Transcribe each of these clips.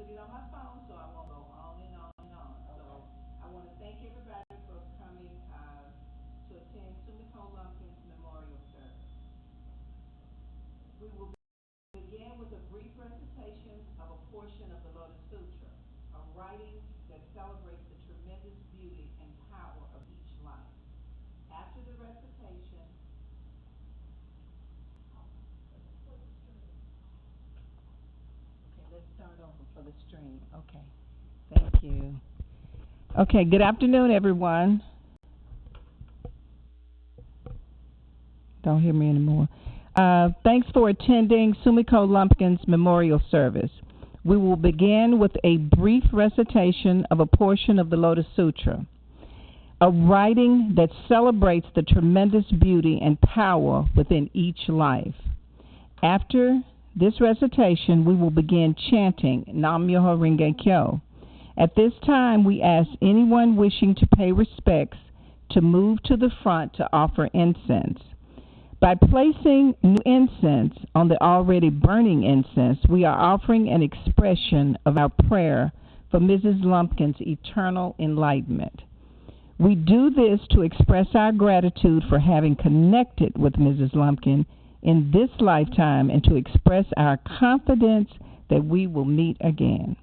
put it on my phone, so I won't go on and on and on. So I want to thank everybody for coming to attend Sumi Lumpkin's memorial service. We will begin with a brief recitation of a portion of the Lotus Sutra, a writing that celebrates the tremendous beauty and power of each life. After the recitation, okay, let's start over for the stream. Okay, thank you. Okay, good afternoon, everyone. Don't hear me anymore. Thanks for attending Sumiko Lumpkin's memorial service. We will begin with a brief recitation of a portion of the Lotus Sutra, a writing that celebrates the tremendous beauty and power within each life. After this recitation, we will begin chanting Nam Myoho Renge Kyo. At this time, we ask anyone wishing to pay respects to move to the front to offer incense. By placing new incense on the already burning incense, we are offering an expression of our prayer for Mrs. Lumpkin's eternal enlightenment. We do this to express our gratitude for having connected with Mrs. Lumpkin in this lifetime and to express our confidence that we will meet again.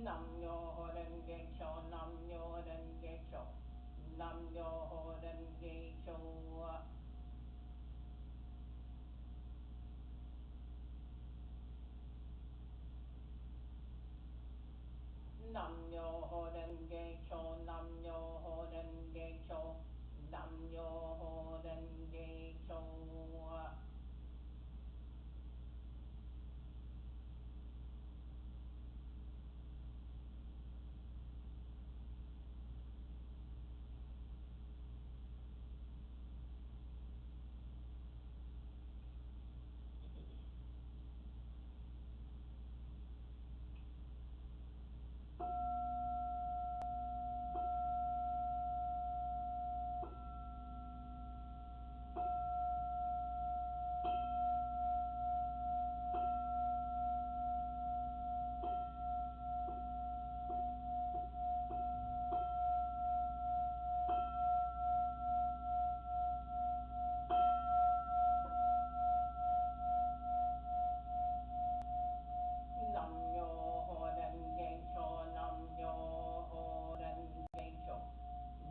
Nam yo renge kyo, nam yo renge kyo, nam yo renge kyo. Nam yo renge kyo, nam yo renge kyo, nam yo renge kyo. Nam yo renge kyo, nam yo renge kyo, nam yo renge kyo.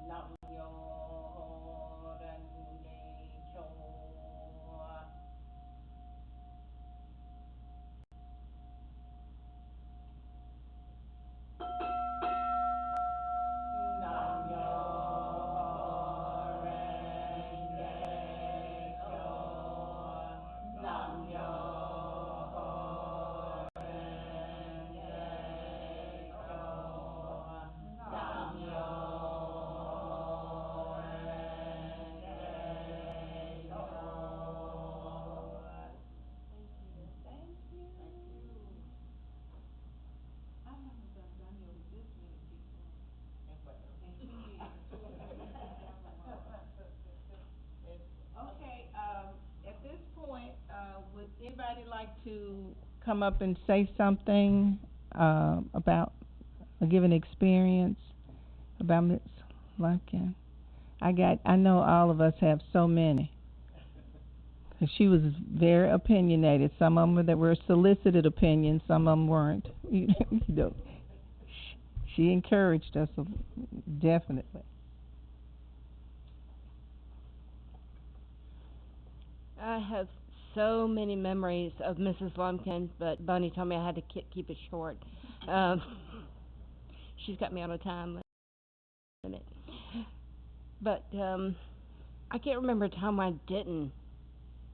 Nam yo renge kyo, nam yo renge kyo, nam yo renge kyo. Thank you. I haven't done yoga with this many people. Okay, at this point, would anybody like to come up and say something about a given experience about Ms. Lumpkin? I know all of us have so many. 'Cause she was very opinionated. Some of them that were solicited opinions, some of them weren't. You know, she encouraged us, definitely. I have so many memories of Mrs. Lumpkin, but Bunny told me I had to keep it short. Um, she's got me on a time limit. But I can't remember a time when I didn't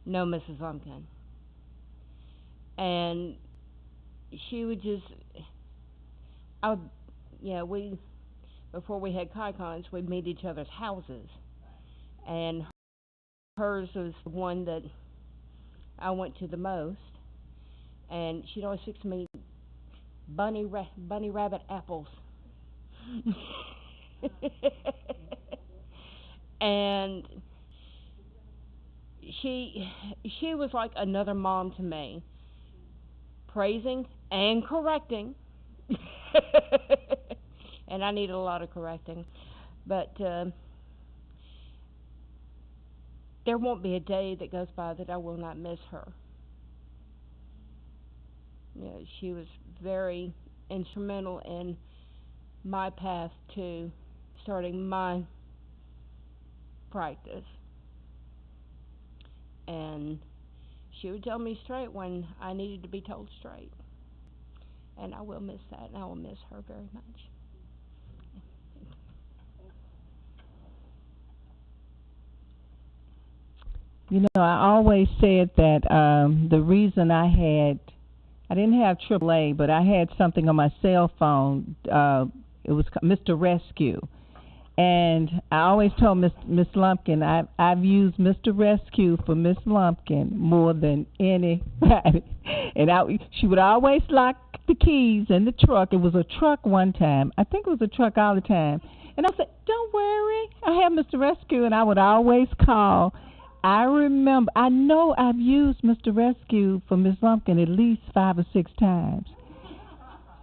know Mrs. Lumpkin. And she would just, before we had Kai-Cons, we'd meet each other's houses. And hers was the one that I went to the most. And she'd always fix me bunny rabbit apples. And she was like another mom to me, praising and correcting. And I needed a lot of correcting, but there won't be a day that goes by that I will not miss her. You know, she was very instrumental in my path to starting my practice. And she would tell me straight when I needed to be told straight. And I will miss that, and I will miss her very much. You know, I always said that the reason I didn't have AAA, but I had something on my cell phone. It was Mr. Rescue. And I always told Miss Lumpkin, I've used Mr. Rescue for Miss Lumpkin more than anybody. And she would always lock the keys in the truck. It was a truck one time. I think it was a truck all the time. And I said, don't worry, I have Mr. Rescue. And I would always call. I know I've used Mr. Rescue for Miss Lumpkin at least 5 or 6 times.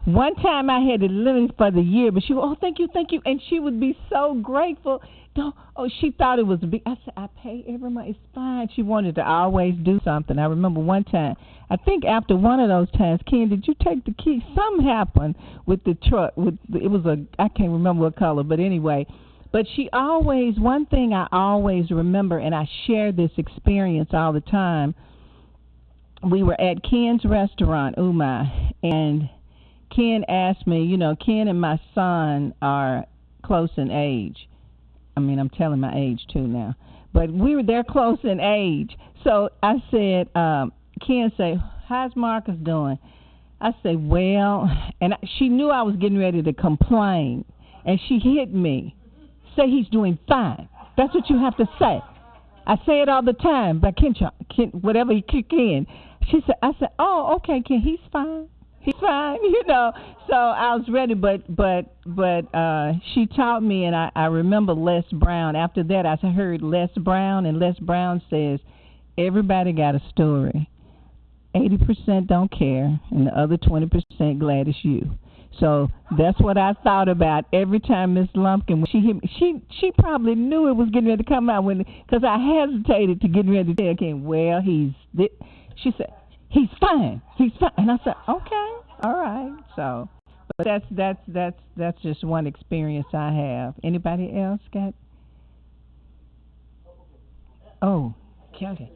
One time I had it limited for the year, but she would, oh, thank you, and she would be so grateful. Don't, oh, she thought it was big. I said, I pay every month. It's fine. She wanted to always do something. I remember one time, I think after one of those times, Ken, did you take the key? Something happened with the truck. It was I can't remember what color, but anyway. But she always, one thing I always remember, and I share this experience all the time. We were at Ken's restaurant, Umai, and Ken asked me, Ken and my son are close in age. I mean, I'm telling my age too now. But they're close in age. So I said, Ken said, how's Marcus doing? I said, well, and she knew I was getting ready to complain. And she hit me. Say he's doing fine. That's what you have to say. I say it all the time, but Ken, whatever you kick in. I said, oh, okay, Ken, he's fine. He's fine, So I was ready, but she taught me, and I remember Les Brown. After that, I heard Les Brown, and Les Brown says, everybody got a story. 80% don't care, and the other 20% glad it's you. So that's what I thought about every time Miss Lumpkin, when she hit me. She probably knew it was getting ready to come out because I hesitated to get ready to tell Ken, well, she said, he's fine. And I said, okay, all right. So, but that's just one experience I have. Anybody else got? Oh, Kelly.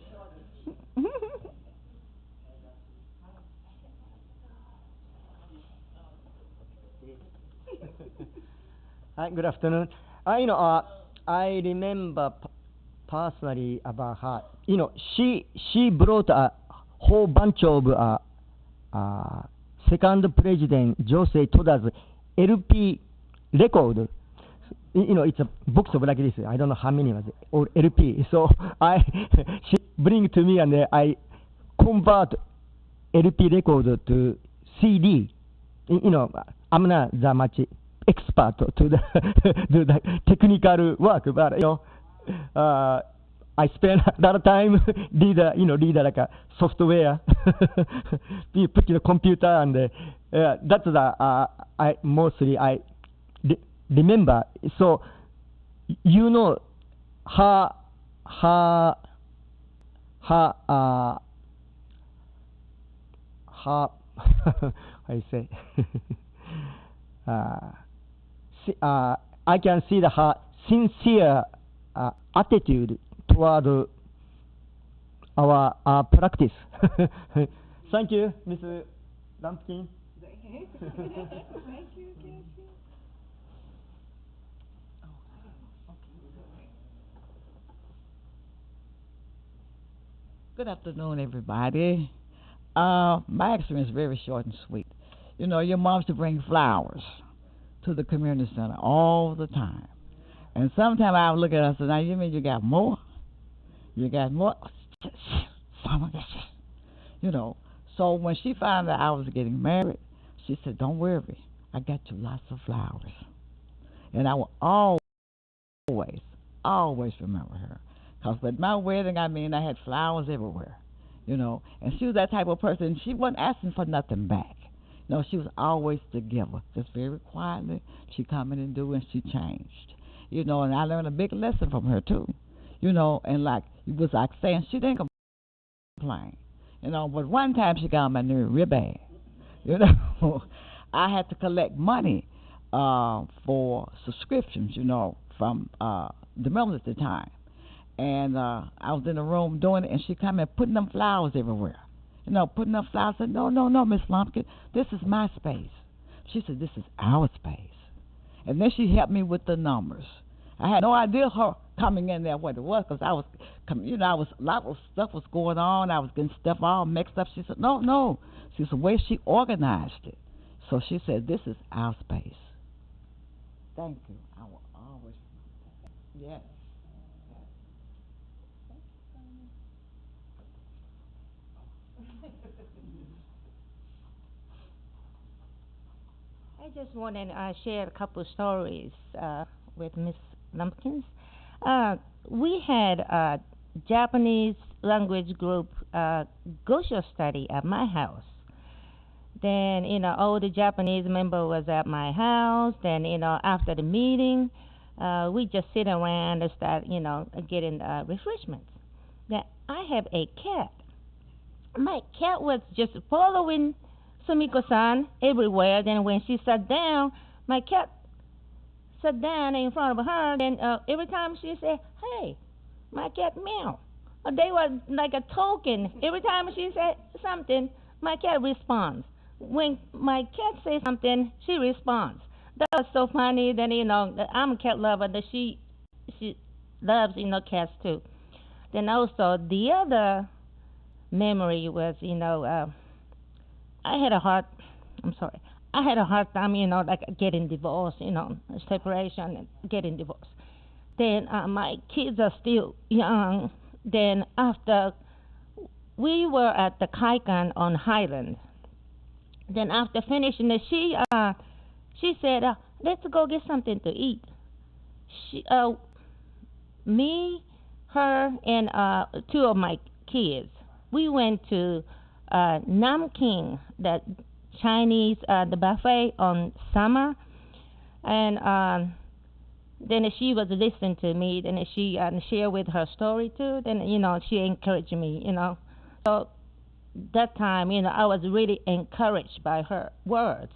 Hi, good afternoon. I remember personally about her. She brought a whole bunch of second President Jose Toda's LP record. It's a books of like this. I don't know how many was it, or LP. So she bring to me, and I convert LP record to CD. I'm not that much expert to do the technical work, but I spend a lot of time read like a software, you put in the computer, and that's the I mostly remember. So her how I say I can see her sincere attitude toward our practice. Thank you, Mr. Lumpkin. Thank you, Casey. Good afternoon, everybody. My experience is very short and sweet. Your mom used to bring flowers to the community center all the time. And sometimes I would look at her and say, now you mean you got more? You got more? Some of this. So when she found out I was getting married, she said, don't worry, I got you lots of flowers. And I will always remember her. Because with my wedding, I had flowers everywhere, And she was that type of person. She wasn't asking for nothing back. She was always the giver. Just very quietly, she come in and do, and she changed. And I learned a big lesson from her, too. And like, it was like saying, she didn't complain. But one time she got on my nerve real bad. I had to collect money for subscriptions, from the members at the time. And I was in the room doing it, and she come in putting them flowers everywhere. Putting up flowers. I said, no, Miss Lumpkin, this is my space. She said, this is our space. And then she helped me with the numbers. I had no idea her coming in there what it was, because I was, a lot of stuff was going on. I was getting stuff all mixed up. She said, no. She said, the way she organized it. So she said, this is our space. Thank you. I will always remember that. Yes. I just want to share a couple of stories with Miss Lumpkins. We had a Japanese language group gosho study at my house. Then, all the Japanese member was at my house. Then, after the meeting, we just sit around and start, getting refreshments. Then I have a cat. My cat was just following Sumiko-san everywhere. Then when she sat down, my cat sat down in front of her. Then every time she said, "Hey," my cat meow. They were like a token. Every time she said something, my cat responds. When my cat says something, she responds. That was so funny. Then I'm a cat lover. That she loves cats too. Then also the other memory was I had a hard I'm sorry I had a hard time like getting divorced, separation and getting divorced. Then my kids are still young. Then after we were at the Kaikan on Highland. Then after finishing it, she said, "Let's go get something to eat." She Me, her, and two of my kids. We went to Lumpkin, the Chinese the buffet on summer, and then she was listening to me. Then she shared with her story too. Then she encouraged me. So that time I was really encouraged by her words.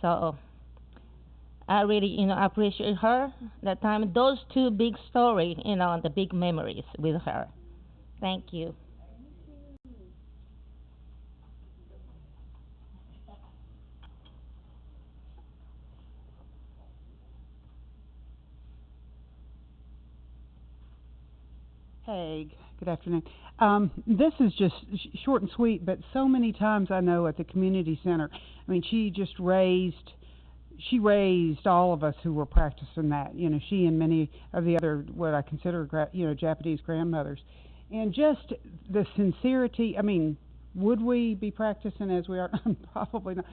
So I really appreciate her that time. Those two big stories, the big memories with her. Thank you. Hey, good afternoon. This is just short and sweet, but so many times I know at the community center, I mean, she raised all of us who were practicing that. She and many of the other what I consider Japanese grandmothers, and just the sincerity. I mean, would we be practicing as we are? Probably not.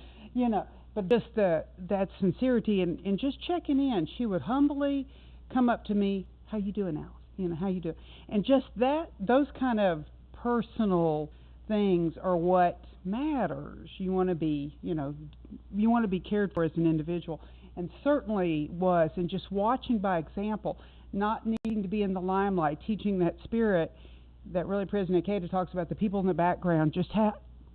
But just that sincerity and just checking in. She would humbly come up to me, "How you doing, Alice? How you doing?" And just those kind of personal things are what matters. You want to be cared for as an individual, and certainly was. And just watching by example, not needing to be in the limelight, teaching that spirit that really President Keita talks about, the people in the background, just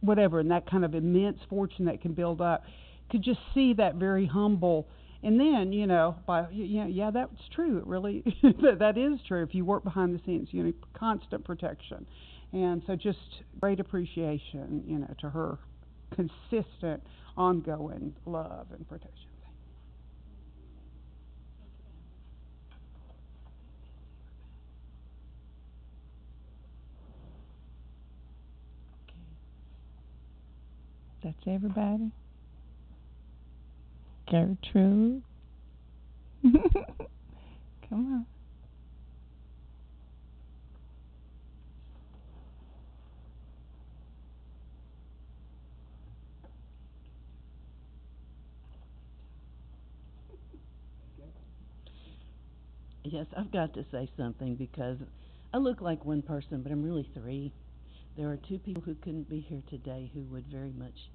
whatever, and that kind of immense fortune that can build up. Could just see that very humble. And then, that's true. It really, that is true. If you work behind the scenes, constant protection. And so just great appreciation, to her consistent, ongoing love and protection. That's everybody. Gertrude. Come on. Yes, I've got to say something because I look like one person, but I'm really three. There are two people who couldn't be here today who would very much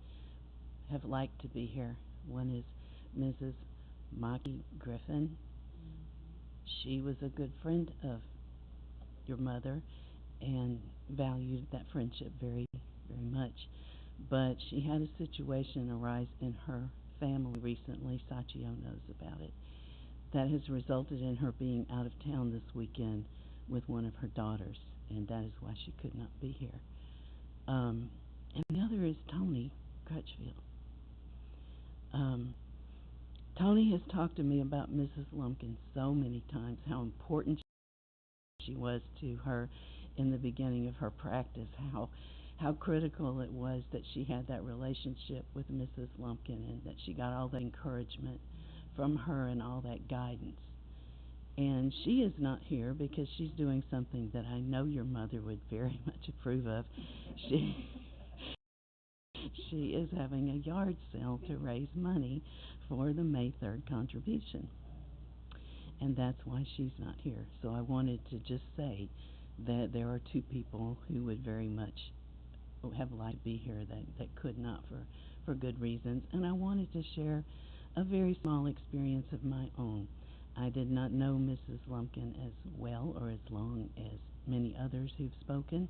have liked to be here. One is Mrs. Maki Griffin. She was a good friend of your mother and valued that friendship very, very much. But she had a situation arise in her family recently. Sachio knows about it. That has resulted in her being out of town this weekend with one of her daughters, and that is why she could not be here. And the other is Tony Crutchfield. Tony has talked to me about Mrs. Lumpkin so many times, how important she was to her in the beginning of her practice, how critical it was that she had that relationship with Mrs. Lumpkin and that she got all the encouragement from her and all that guidance. And she is not here because she's doing something that I know your mother would very much approve of. She is having a yard sale to raise money for the May 3rd contribution. And that's why she's not here. So I wanted to just say that there are two people who would very much have liked to be here that could not for good reasons, and I wanted to share a very small experience of my own. I did not know Mrs. Lumpkin as well or as long as many others who've spoken,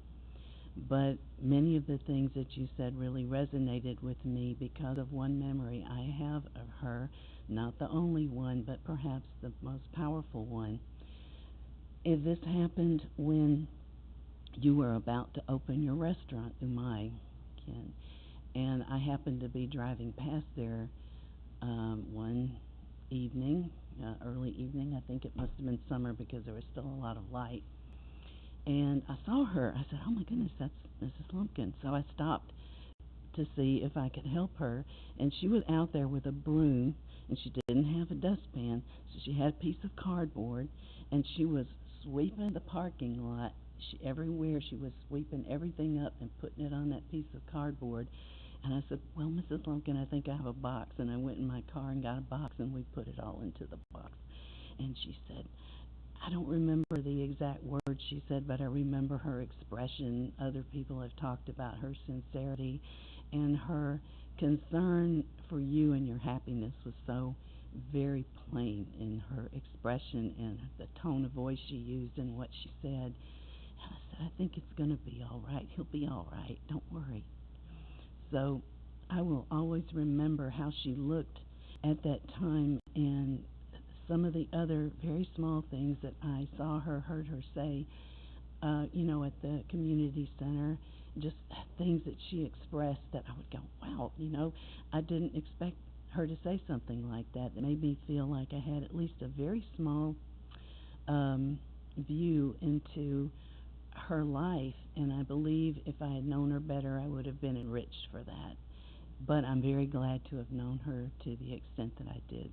but many of the things that you said really resonated with me because of one memory I have of her, not the only one, but perhaps the most powerful one. This happened when you were about to open your restaurant, Umai, Ken, and I happened to be driving past there one evening, early evening. I think it must have been summer because there was still a lot of light. And I saw her. I said, "Oh my goodness, that's Mrs. Lumpkin." So I stopped to see if I could help her, and she was out there with a broom, and she didn't have a dustpan, so she had a piece of cardboard, and she was sweeping the parking lot. Everywhere she was sweeping everything up and putting it on that piece of cardboard. And I said, "Well, Mrs. Lumpkin, I think I have a box." And I went in my car and got a box, and we put it all into the box. And she said, I don't remember the exact words she said, but I remember her expression. Other people have talked about her sincerity, and her concern for you and your happiness was so very plain in her expression and the tone of voice she used and what she said. And I said, "I think it's going to be all right. He'll be all right. Don't worry." So I will always remember how she looked at that time, and some of the other very small things that I saw her, heard her say, at the community center, just things that she expressed that I would go, wow, I didn't expect her to say something like that. It made me feel like I had at least a very small view into her life, and I believe if I had known her better, I would have been enriched for that. But I'm very glad to have known her to the extent that I did.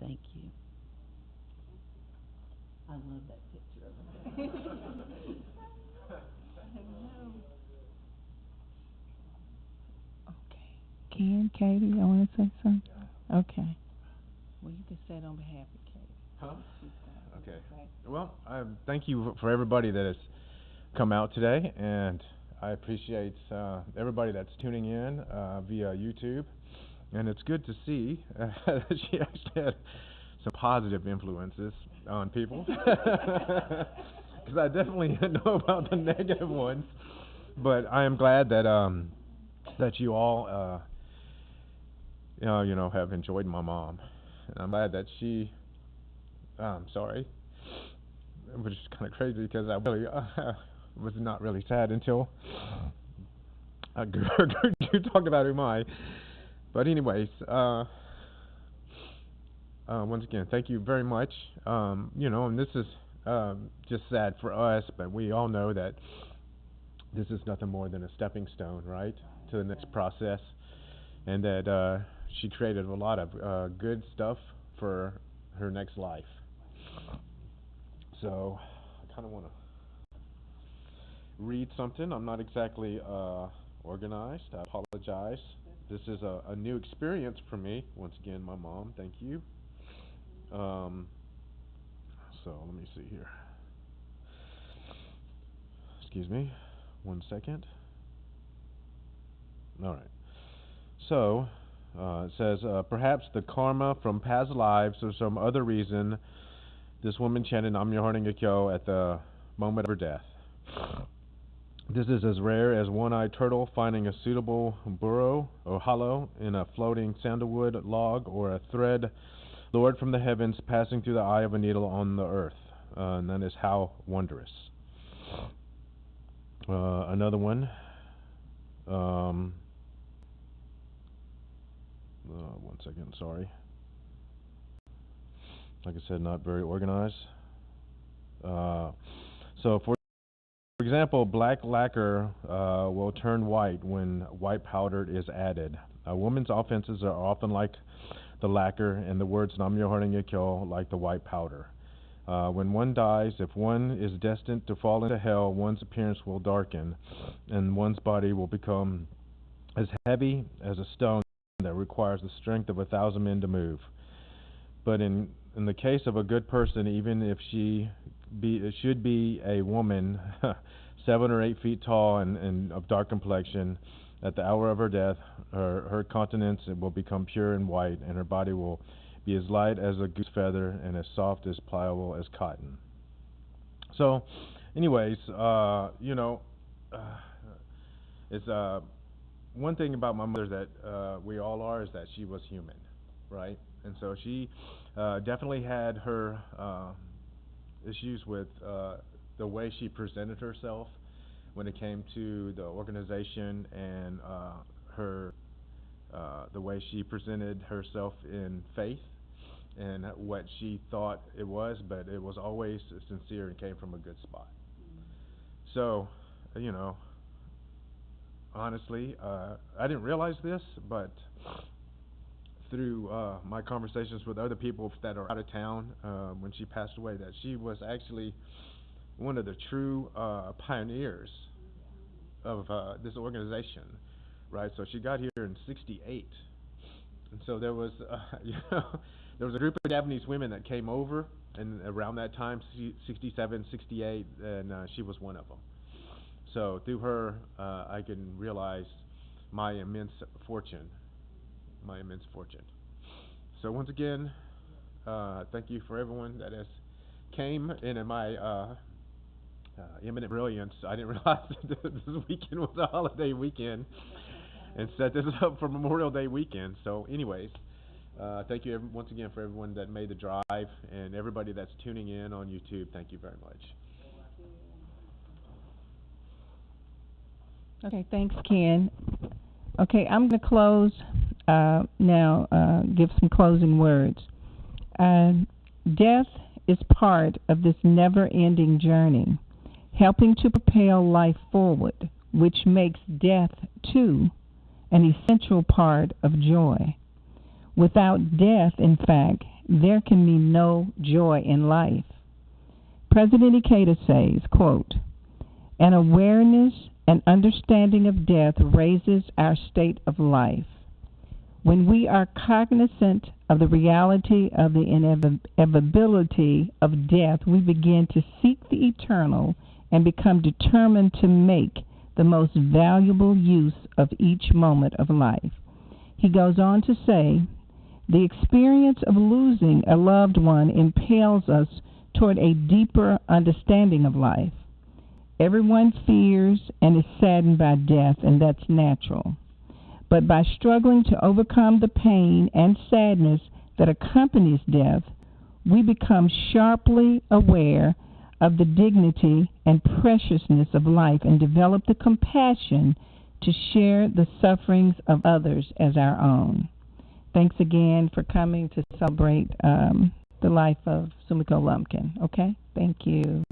Thank you. I love that picture of her. Okay. Ken, Katie, I want to say something? Okay. Well, you can say it on behalf of Katie. Huh? Okay. Well, thank you for everybody that has come out today, and I appreciate everybody that's tuning in via YouTube. And it's good to see that she actually had some positive influences on people, because I definitely know about the negative ones. But I am glad that that you all have enjoyed my mom, and I'm glad that she. I'm sorry, which is kind of crazy because I really was not really sad until you talked about Umai. But anyways, once again, thank you very much. And this is just sad for us, but we all know that this is nothing more than a stepping stone, right, to the next process, and that she created a lot of good stuff for her next life. So I kind of want to read something. I'm not exactly organized. I apologize. This is a new experience for me. Once again, my mom. Thank you. So let me see here. Excuse me. 1 second. All right. So it says, perhaps the karma from past lives or some other reason, this woman chanted Nam Myoho Renge Kyo at the moment of her death. This is as rare as one-eyed turtle finding a suitable burrow or hollow in a floating sandalwood log, or a thread lowered from the heavens passing through the eye of a needle on the earth. And that is how wondrous. Another one. 1 second, sorry. Like I said, not very organized. So for example, black lacquer will turn white when white powder is added. A woman's offenses are often like the lacquer, and the words Nam Myoho Renge Kyo like the white powder. When one dies, if one is destined to fall into hell, one's appearance will darken, and one's body will become as heavy as a stone that requires the strength of 1,000 men to move. But in the case of a good person, even if should be a woman 7 or 8 feet tall and of dark complexion, At the hour of her death, her countenance will become pure and white, and her body will be as light as a goose feather and as soft as pliable as cotton. So, anyways, it's one thing about my mother that we all are is that she was human, right? And so she definitely had her issues with the way she presented herself when it came to the organization and her the way she presented herself in faith and what she thought it was, but it was always sincere and came from a good spot. So, honestly, I didn't realize this, but through my conversations with other people that are out of town when she passed away, that she was actually one of the true pioneers of this organization, right? So she got here in '68, and so there was, there was a group of Japanese women that came over, and around that time, '67, '68, and she was one of them. So through her, I can realize my immense fortune, So once again, thank you for everyone that has came, and in my imminent brilliance, I didn't realize that this weekend was a holiday weekend, and set this up for Memorial Day weekend. So anyways, thank you once again for everyone that made the drive, and everybody that's tuning in on YouTube. Thank you very much. Okay, thanks, Ken. Okay, I'm going to close now, give some closing words. Death is part of this never-ending journey, helping to propel life forward, which makes death, too, an essential part of joy. Without death, in fact, there can be no joy in life. President Ikeda says, quote, "An awareness and understanding of death raises our state of life. When we are cognizant of the reality of the inevitability of death, we begin to seek the eternal and become determined to make the most valuable use of each moment of life." He goes on to say, "The experience of losing a loved one impels us toward a deeper understanding of life. Everyone fears and is saddened by death, and that's natural. But by struggling to overcome the pain and sadness that accompanies death, we become sharply aware of the dignity and preciousness of life and develop the compassion to share the sufferings of others as our own." Thanks again for coming to celebrate the life of Sumiko Lumpkin. Okay? Thank you.